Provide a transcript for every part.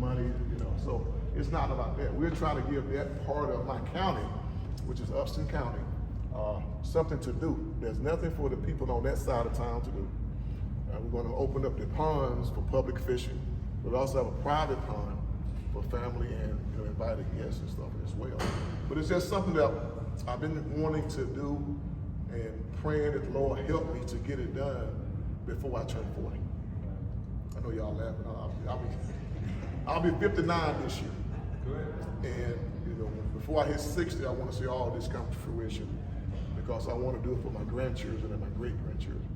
money, you know. So it's not about that. We're trying to give that part of my county, which is Upson County, something to do. There's nothing for the people on that side of town to do. We're going to open up the ponds for public fishing. We also have a private pond for family and, you know, invited guests and stuff as well. But it's just something that I've been wanting to do and praying that the Lord help me to get it done before I turn 40. I know y'all laughing. I'll be 59 this year. And you know, before I hit 60, I want to see all this come to fruition because I want to do it for my grandchildren and my great-grandchildren.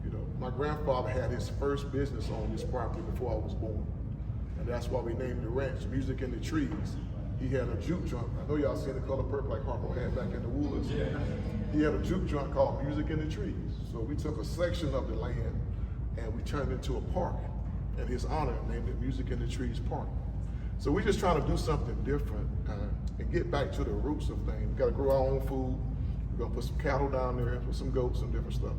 You know, my grandfather had his first business on this property before I was born. And that's why we named the ranch Music in the Trees. He had a juke joint. I know y'all seen The Color Purple like Harpo had back in the woods. Yeah. He had a juke joint called Music in the Trees. So we took a section of the land and we turned it into a park. In his honor, named it Music in the Trees Park. So we're just trying to do something different and get back to the roots of things. We got to grow our own food. We're going to put some cattle down there, put some goats, some different stuff.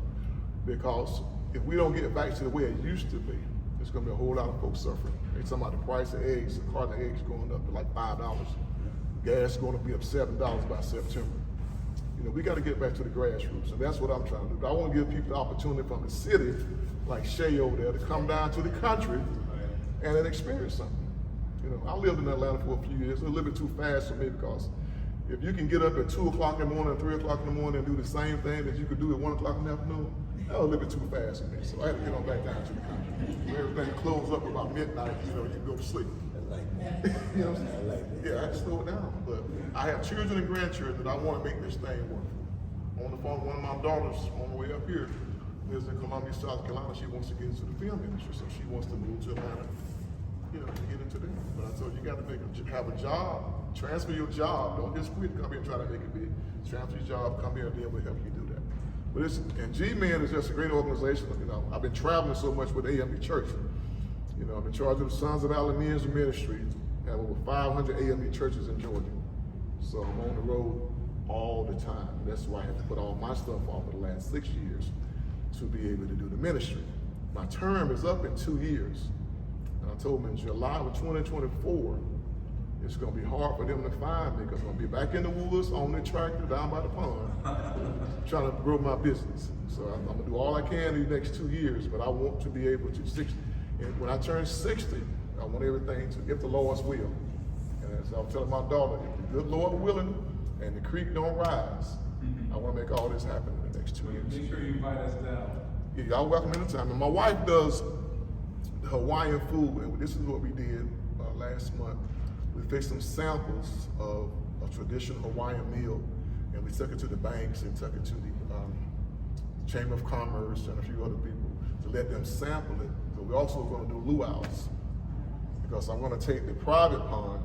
Because if we don't get back to the way it used to be, there's going to be a whole lot of folks suffering. They're talking about the price of eggs, the carton of eggs going up to like $5. Gas is going to be up $7 by September. You know, we got to get back to the grassroots, and that's what I'm trying to do. I want to give people the opportunity from the city, like Shay over there, to come down to the country and then experience something. You know, I lived in Atlanta for a few years. It's a little bit too fast for me because if you can get up at 2 o'clock in the morning, 3 o'clock in the morning, and do the same thing that you could do at 1 o'clock in the afternoon, that was a little bit too fast for me. So I had to get on back down to the country. When everything closed up about midnight, you know, you go to sleep. You know what I'm saying? Yeah, I had to slow it down. But I have children and grandchildren that I want to make this thing work for. On the phone, one of my daughters on the way up here lives in Columbia, South Carolina. She wants to get into the film industry, so she wants to move to Atlanta, you know, to get into that. But I told you, you got to have a job, transfer your job. Don't just quit, come here and try to make it big. Transfer your job, come here, and then we'll help you do that. But and GMEN is just a great organization. You know, I've been traveling so much with AME Church. You know, I'm in charge of the Sons of Allah Men's Ministry. I have over 500 AME churches in Georgia. So I'm on the road all the time. That's why I had to put all my stuff off for the last 6 years to be able to do the ministry. My term is up in 2 years. And I told them in July of 2024, it's going to be hard for them to find me because I'm going to be back in the woods on the tractor down by the pond trying to grow my business. So I'm going to do all I can in the next 2 years, but I want to be able to, and when I turn 60, I want everything to, if the Lord's will. And as I was telling my daughter, if the good Lord willing and the creek don't rise, I want to make all this happen in the next 2 years. Make sure you invite us down. Yeah, y'all welcome anytime. And my wife does the Hawaiian food, and this is what we did last month. We fixed some samples of a traditional Hawaiian meal, and we took it to the banks and took it to the Chamber of Commerce and a few other people to let them sample it. So we're also going to do luau's because I'm going to take the private pond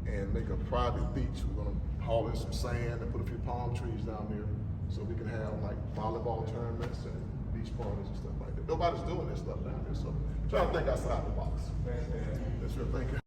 and make a private beach. We're going to haul in some sand and put a few palm trees down there so we can have like volleyball tournaments and beach parties and stuff like that. Nobody's doing this stuff down here, so I'm trying to think outside the box. That's your thinking.